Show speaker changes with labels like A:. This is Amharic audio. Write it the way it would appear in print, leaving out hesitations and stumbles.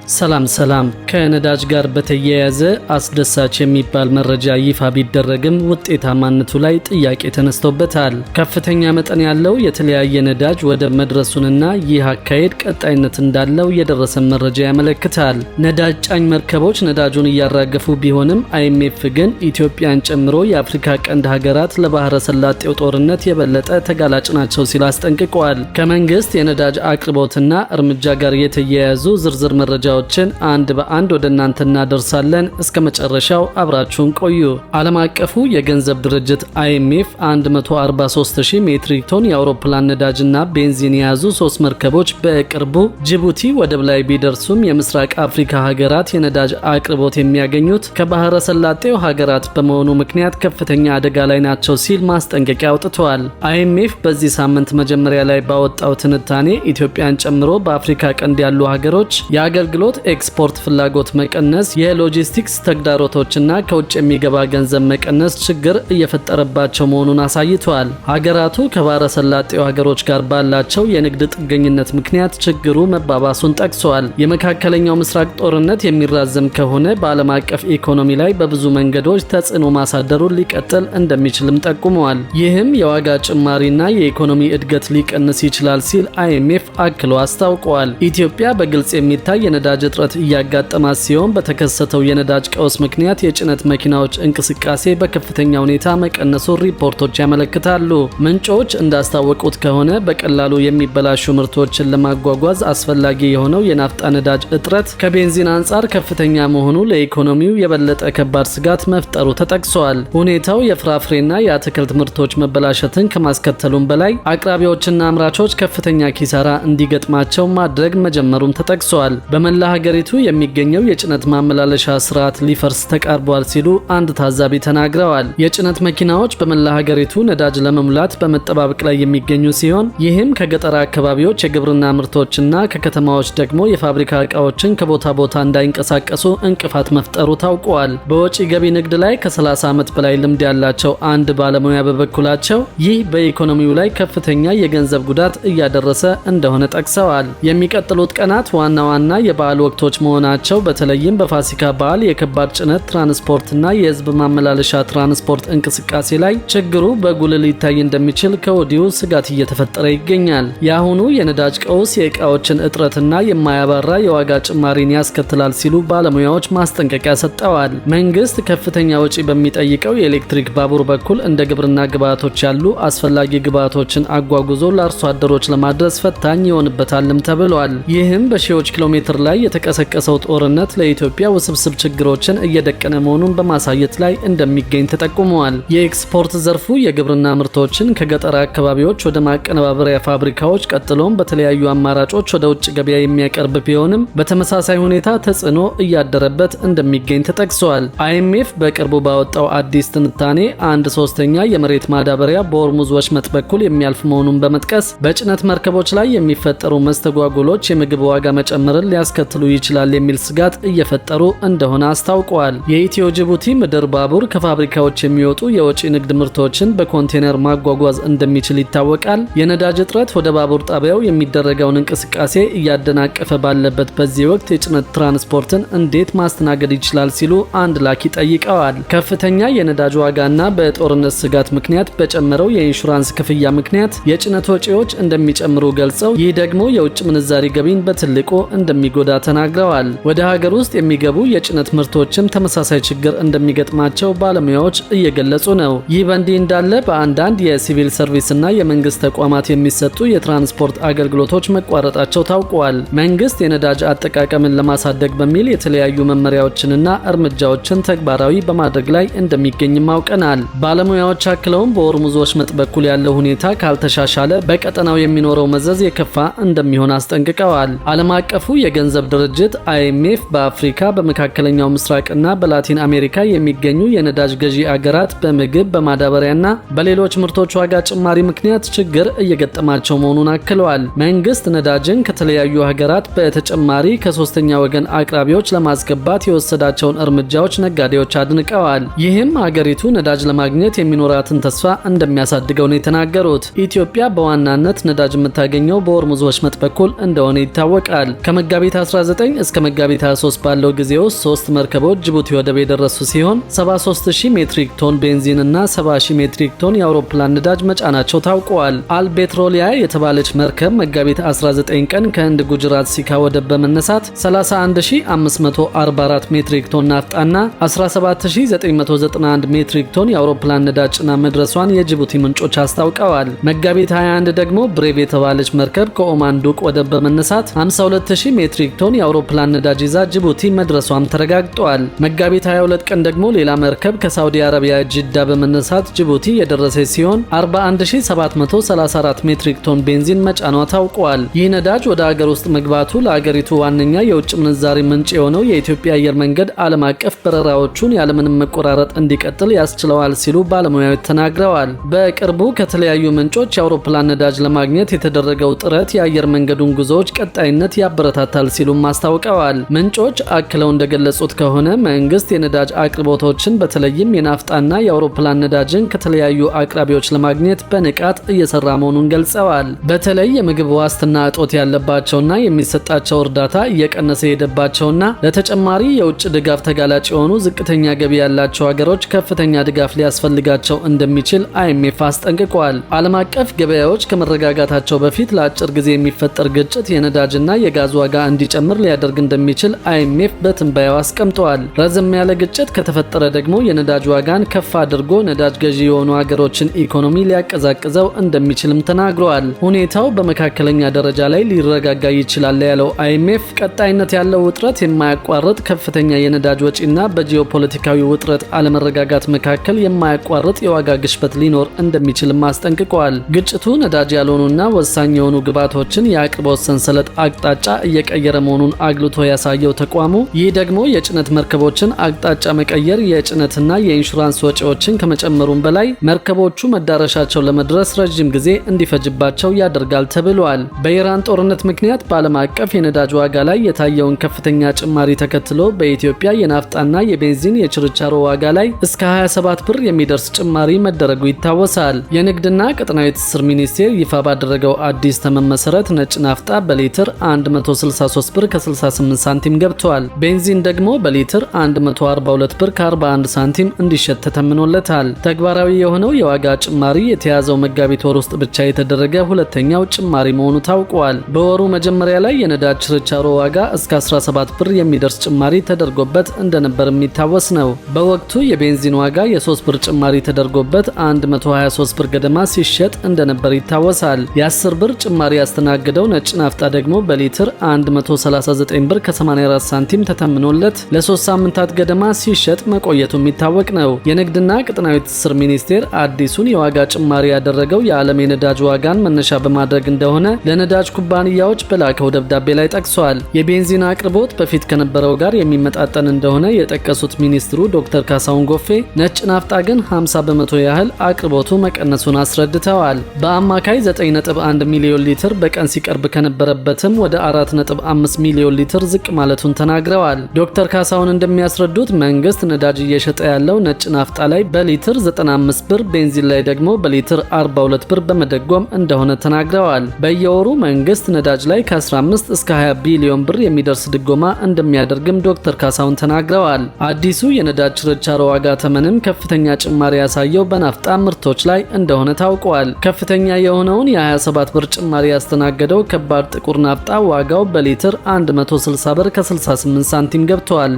A: ሰላም ከነዳጅ ጋር በተያያዘ አስደሳች የሚባል መረጃ ይፋ ቢደረግም ውጤታማነቱ ላይ ጥያቄ ተነስቶበታል። ከፍተኛ መጠን ያለው የተለያየ ነዳጅ ወደ መድረሱንና ይህ አካሄድ ቀጣይነት እንዳለው የደረሰ መረጃ ያመለክታል። ነዳጅ ጫኝ መርከቦች ነዳጁን እያራገፉ ቢሆንም አይኤምኤፍ ግን ኢትዮጵያን ጨምሮ የአፍሪካ ቀንድ ሀገራት ለባህረ ሰላጤው ጦርነት የበለጠ ተጋላጭ ናቸው ሲል አስጠንቅቋል። ከመንግስት የነዳጅ አቅርቦትና እርምጃ ጋር የተያያዙ ዝርዝር መረጃዎችን አንድ በአንድ ወደ እናንተ እናደርሳለን። እስከ መጨረሻው አብራችሁን ቆዩ። ዓለም አቀፉ የገንዘብ ድርጅት አይኤምኤፍ 143000 ሜትሪክ ቶን የአውሮፕላን ነዳጅና ቤንዚን የያዙ 3 መርከቦች በቅርቡ ጅቡቲ ወደብ ላይ ቢደርሱም የምስራቅ አፍሪካ ሀገራት የነዳጅ አቅርቦት የሚያገኙት ከባህረ ሰላጤው ሀገራት በመሆኑ ምክንያት ከፍተኛ አደጋ ላይ ናቸው ሲል ማስጠንቀቂያ አውጥቷል። አይኤምኤፍ በዚህ ሳምንት መጀመሪያ ላይ ባወጣው ትንታኔ ኢትዮጵያን ጨምሮ በአፍሪካ ቀንድ ያሉ ሀገሮች የአገልግሎት ኤክስፖርት ፍላጎት መቀነስ፣ የሎጂስቲክስ ተግዳሮቶችና ከውጭ የሚገባ ገንዘብ መቀነስ ችግር እየፈጠረባቸው መሆኑን አሳይቷል። ሀገራቱ ከባህረ ሰላጤው ሀገሮች ጋር ባላቸው የንግድ ጥገኝነት ምክንያት ችግሩ መባባሱን ጠቅሷል። የመካከለኛው ምስራቅ ጦርነት የሚራዘም ከሆነ በዓለም አቀፍ ኢኮኖሚ ላይ በብዙ መንገዶች ተጽዕኖ ማሳደሩን ሊቀጥል እንደሚችልም ጠቁመዋል። ይህም የዋጋ ጭማሪና የኢኮኖሚ እድገት ሊቀንስ ይችላል ሲል አይኤምኤፍ አክሎ አስታውቀዋል። ኢትዮጵያ በግልጽ የሚታይ የነዳጅ እጥረት እያጋጠማት ሲሆን በተከሰተው የነዳጅ ቀውስ ምክንያት የጭነት መኪናዎች እንቅስቃሴ በከፍተኛ ሁኔታ መቀነሱን ሪፖርቶች ያመለክታሉ። ምንጮች እንዳስታወቁት ከሆነ በቀላሉ የሚበላሹ ምርቶችን ለማጓጓዝ አስፈላጊ የሆነው የናፍጣ ነዳጅ እጥረት ከቤንዚን አንጻር ከፍተኛ መሆኑ ለኢኮኖሚው የበለጠ ከባድ ስጋት መፍጠሩ ተጠቅሷል። ሁኔታው የፍራፍሬና የአትክልት ምርቶች መበላሸትን ከማስከተሉም በላይ አቅራቢዎችና አምራቾች ከፍተኛ ኪሳራ እንዲገጥማቸው ማድረግ መጀመሩም ተጠቅሷል። በመላ ሀገሪቱ የሚገኘው የጭነት ማመላለሻ ስርዓት ሊፈርስ ተቃርቧል ሲሉ አንድ ታዛቢ ተናግረዋል። የጭነት መኪናዎች በመላ ሀገሪቱ ነዳጅ ለመሙላት በመጠባበቅ ላይ የሚገኙ ሲሆን ይህም ከገጠር አካባቢዎች የግብርና ምርቶችና ከከተማዎች ደግሞ የፋብሪካ እቃዎችን ከቦታ ቦታ እንዳይንቀሳቀሱ እንቅፋት መፍጠሩ ታውቋል። በወጪ ገቢ ንግድ ላይ ከ30 ዓመት በላይ ልምድ ያላቸው አንድ ባለሙያ በበኩላቸው ይህ በኢኮኖሚው ላይ ከፍተኛ የገንዘብ ጉዳት እያደረሰ እንደሆነ ጠቅሰዋል። የሚቀጥሉት ቀናት ዋና የበዓል ወቅቶች መሆናቸው በተለይም በፋሲካ በዓል የከባድ ጭነት ትራንስፖርትና የህዝብ ማመላለሻ ትራንስፖርት እንቅስቃሴ ላይ ችግሩ በጉልህ ሊታይ እንደሚችል ከወዲሁ ስጋት እየተፈጠረ ይገኛል። የአሁኑ የነዳጅ ቀውስ የእቃዎችን እጥረትና የማያባራ የዋጋ ጭማሪን ያስከትላል ሲሉ ባለሙያዎች ማስጠንቀቂያ ሰጥተዋል። መንግስት ከፍተኛ ወጪ በሚጠይቀው የኤሌክትሪክ ባቡር በኩል እንደ ግብርና ግብዓቶች ያሉ አስፈላጊ ግብዓቶችን አጓጉዞ ለአርሶ አደሮች ለማድረስ ፈታኝ ይሆንበታልም ተብሏል። ይህም በሺዎች ኪሎ ሜትር ላይ የተቀሰቀሰው ጦርነት ለኢትዮጵያ ውስብስብ ችግሮችን እየደቀነ መሆኑን በማሳየት ላይ እንደሚገኝ ተጠቁመዋል። የኤክስፖርት ዘርፉ የግብርና ምርቶችን ከገጠር አካባቢዎች ወደ ማቀነባበሪያ ፋብሪካዎች ቀጥሎም በተለያዩ አማራጮች ወደ ውጭ ገበያ የሚያቀርብ ቢሆንም በተመሳሳይ ሁኔታ ተጽዕኖ እያደረበት እንደሚገኝ ተጠቅሷል። አይኤምኤፍ በቅርቡ ባወጣው አዲስ ትንታኔ 1/3 የመሬት ማዳበሪያ በሆርሙዝ ወሽመጥ በኩል የሚያልፍ መሆኑን በመጥቀስ በጭነት መርከቦች ላይ የሚፈጠሩ መስተጓጎሎች የምግብ ዋጋ መጨመርን ሊያስከትሉ ይችላል የሚል ስጋት እየፈጠሩ እንደሆነ አስታውቀዋል። የኢትዮ ጅቡቲ ምድር ባቡር ከፋብሪካዎች የሚወጡ የወጪ ንግድ ምርቶችን በኮንቴነር ማጓጓዝ እንደሚችል ይታወቃል። የነዳጅ እጥረት ወደ ባቡር ጣቢያው የሚደረገውን እንቅስቃሴ እያደናቀፈ ባለበት በዚህ ወቅት የጭነት ትራንስፖርትን እንዴት ማስተናገድ ይችላል ሲሉ አንድ ላኪ ጠይቀዋል። ከፍተኛ የነዳጅ ዋጋና በጦርነት ስጋት ምክንያት በጨመረው የኢንሹራንስ ክፍያ ምክንያት የጭነት ወጪዎች እንደሚጨምሩ ገልጸው ይህ ደግሞ የውጭ ምንዛሪ ገቢን በትልቁ እንደሚጎዳ ተናግረዋል። ወደ ሀገር ውስጥ የሚገቡ የጭነት ምርቶችም ተመሳሳይ ችግር እንደሚገጥማቸው ባለሙያዎች እየገለጹ ነው። ይህ በእንዲህ እንዳለ በአንዳንድ የሲቪል ሰርቪስና የመንግስት ተቋማት የሚሰጡ የትራንስፖርት አገልግሎቶች መቋረጣቸው ታውቋል። መንግስት የነዳጅ አጠቃቀምን ለማሳደግ በሚል የተለያዩ መመሪያዎችንና እርምጃዎችን ተግባራዊ በማድረግ ላይ እንደሚገኝም አውቀናል። ባለሙያዎች አክለውም በሆርሙዝ ወሽመጥ በኩል ያለው ሁኔታ ካልተሻሻለ በቀጠናው የሚኖረው መዘዝ የከፋ እንደሚሆን አስጠንቅቀዋል። ዓለም አቀፉ የገንዘብ ድርጅት አይኤምኤፍ በአፍሪካ በመካከለኛው ምስራቅና በላቲን አሜሪካ የሚገኙ የነዳጅ ገዢ አገራት በምግብ በማዳበሪያና በሌሎች ምርቶች ዋጋ ጭማሪ ምክንያት ችግር እየገጠማቸው መሆኑን አክለዋል። መንግስት ነዳጅን ከተለያዩ ሀገራት በተጨማሪ ከሶስተኛ ወገን አቅራቢዎች ለማስገባት የወሰዳቸውን እርምጃዎች ነጋዴዎች አድንቀዋል። ይህም ሀገሪቱ ነዳጅ ለማግኘት የሚኖራትን ተስፋ እንደሚያሳድገው ነው የተናገሩት። ኢትዮጵያ በዋናነት ነዳጅ የምታገኘው በሆርሙዝ ወሽመጥ በኩል እንደሆነ ይታወቃል። ከመጋቢት 19 እስከ መጋቢት 23 ባለው ጊዜ ውስጥ 3 መርከቦች ጅቡቲ ወደብ የደረሱ ሲሆን 73000 ሜትሪክ ቶን ቤንዚን እና 70000 ሜትሪክ ቶን የአውሮፕላን ነዳጅ መጫናቸው ታውቋል። አልቤትሮሊያ የተባለች መርከብ መጋቢት 19 ቀን ከህንድ ጉጅራት ሲካ ወደብ በመነሳት 31544 ሜትሪክ ቶን ናፍጣና 17991 ሜትሪክ ቶን የአውሮፕላን ነዳጅ ጭና መድረሷን የጅቡቲ ምንጮች አስታውቀዋል። መጋቢት 21 ደግሞ ብሬቭ የተባለች መርከብ ከኦማን ዱቅ ወደብ በመነሳት 52000 ሜትሪክ ቶን የአውሮፕላን ነዳጅ ይዛ ጅቡቲ መድረሷም ተረጋግጧል። መጋቢት 22 ቀን ደግሞ ሌላ መርከብ ከሳውዲ አረቢያ ጅዳ በመነሳት ጅቡቲ የደረሰች ሲሆን 41734 ሜትሪክ ቶን ቤንዚን መጫኗ ታውቋል። ይህ ነዳጅ ወደ አገር ውስጥ መግባቱ ለአገሪቱ ዋነኛ የውጭ ምንዛሪ ምንጭ የሆነው የኢትዮጵያ አየር መንገድ ዓለም አቀፍ በረራዎቹን ያለምንም መቆራረጥ እንዲቀጥል ያስችለዋል ሲሉ ባለሙያዎች ተናግረዋል። በቅርቡ ከተለያዩ ምንጮች የአውሮፕላን ነዳጅ ለማግኘት የተደረገው ጥረት የአየር መንገዱን ጉዞዎች ቀጣይነት ያበረታታል ሲሉም አስታውቀዋል። ምንጮች አክለው እንደገለጹት ከሆነ መንግስት የነዳጅ አቅርቦቶችን በተለይም የናፍጣና የአውሮፕላን ነዳጅን ከተለያዩ አቅራቢዎች ለማግኘት በንቃት እየሰራ መሆኑን ገልጸዋል። በተለይ የምግብ ዋስትና እጦት ያለባቸውና የሚሰጣቸው እርዳታ እየቀነሰ የሄደባቸውና ለተጨማሪ የውጭ ድጋፍ ተጋላጭ የሆኑ ዝቅተኛ ገቢ ያላቸው ሀገሮች ከፍተኛ ድጋፍ ሊያስፈልጋቸው እንደሚችል አይኤምኤፍ አስጠንቅቋል። ዓለም አቀፍ ገበያዎች ከመረጋጋታቸው በፊት ለአጭር ጊዜ የሚፈጠር ግጭት የነዳጅና የጋዝ ዋጋ እንዲጨምር ሊያደርግ እንደሚችል አይኤምኤፍ በትንበያው አስቀምጧል። ረዘም ያለ ግጭት ከተፈጠረ ደግሞ የነዳጅ ዋጋን ከፍ አድርጎ ነዳጅ ገዢ የሆኑ ሀገሮችን ኢኮኖሚ ሊያቀዛቅዘው እንደሚችልም ተናግረዋል። ሁኔታው በመካከለኛ ደረጃ ላይ ሊረጋጋ ይችላል ያለው አይኤምኤፍ ቀጣይነት ያለው ውጥረት የማያቋርጥ ከፍተኛ የነዳጅ ወጪና በጂኦፖለቲካዊ ውጥረት አለመረጋጋት መካከል የማያቋርጥ የዋጋ ግሽበት ሊኖር እንደሚችልም አስጠንቅቋል። ግጭቱ ነዳጅ ያልሆኑና ወሳኝ የሆኑ ግብዓቶችን የአቅርቦት ሰንሰለት አቅጣጫ እየቀየረ መሆኑን አግልቶ ያሳየው ተቋሙ ይህ ደግሞ የጭነት መርከቦችን አቅጣጫ መቀየር የጭነትና የኢንሹራንስ ወጪዎችን ከመጨመሩም በላይ መርከቦቹ መዳረሻቸው ለመድረስ ረጅም ጊዜ እንዲፈጅባቸው ያደርጋል ተብሏል። በኢራን ጦርነት ምክንያት በዓለም አቀፍ የነዳጅ ዋጋ ላይ የታየውን ከፍተኛ ጭማሪ ተከትሎ በኢትዮጵያ የናፍጣና የቤንዚን የችርቻሮ ዋጋ ላይ እስከ 27 ብር የሚደርስ ጭማሪ መደረጉ ይታወሳል። የንግድና ቀጠናዊ ትስስር ሚኒስቴር ይፋ ባደረገው አዲስ ተመን መሰረት ነጭ ናፍጣ በሊትር 163 ብር ከ68 ሳንቲም ገብቷል። ቤንዚን ደግሞ በሊትር 142 ብር ከ41 ሳንቲም እንዲሸጥ ተተምኖለታል። ተግባራዊ የሆነው የዋጋ ጭማሪ የተያዘው መጋቢት ወር ውስጥ ብቻ የተደረገ ሁለተኛው ጭማሪ መሆኑ ታውቋል። በወሩ መጀመሪያ ላይ የነዳጅ ችርቻሮ ዋጋ እስከ 17 ብር የሚደርስ ጭማሪ ተደርጎበት እንደነበር የሚታወስ ነው። በወቅቱ የቤንዚን ዋጋ የ3 ብር ጭማሪ ተደርጎበት 123 ብር ገደማ ሲሸጥ እንደነበር ይታወሳል። የ10 ብር ጭማሪ ያስተናገደው ነጭ ናፍጣ ደግሞ በሊትር 139 ብር ከ84 ሳንቲም ተተምኖለት ለ3 ሳምንታት ገደማ ሲሸጥ መቆየቱ የሚታወቅ ነው። የንግድና ቀጠናዊ ትስስር ሚኒስቴር አዲሱን የዋጋ ጭማሪ ያደረገው የዓለም የነዳጅ ዋጋን መነሻ በማድረግ እንደሆነ ለነዳጅ ኩባንያዎች በላከው ደብዳቤ ላይ ጠቅሷል። የቤንዚን አቅርቦት በፊት ከነበረው ጋር የሚመጣጠን እንደሆነ የጠቀሱት ሚኒስትሩ ዶክተር ካሳሁን ጎፌ ነጭ ናፍጣ ግን 50 በመቶ ያህል አቅርቦቱ መቀነሱን አስረድተዋል። በአማካይ 9.1 ሚሊዮን ሊትር በቀን ሲቀርብ ከነበረበትም ወደ 4.5 ሚሊዮን ሊትር ዝቅ ማለቱን ተናግረዋል። ዶክተር ካሳሁን እንደሚያስረዱት መንግስት ነዳጅ እየሸጠ ያለው ነጭ ናፍጣ ላይ በሊትር 95 ብር፣ ቤንዚን ላይ ደግሞ በሊትር 42 ብር በመደጎም እንደሆነ ተናግረዋል። በየወሩ መንግስት ነዳጅ ላይ ከ15 እስከ 20 ቢሊዮን ብር የሚደርስ ድጎማ እንደሚያደርግም ዶክተር ካሳሁን ተናግረዋል። አዲሱ የነዳጅ ችርቻሮ ዋጋ ተመንም ከፍተኛ ጭማሪ ያሳየው በናፍጣ ምርቶች ላይ እንደሆነ ታውቋል። ከፍተኛ የሆነውን የ27 ብር ጭማሪ ያስተናገደው ከባድ ጥቁር ናፍጣ ዋጋው በሊትር 160 ብር ከ68 ሳንቲም ገብቷል።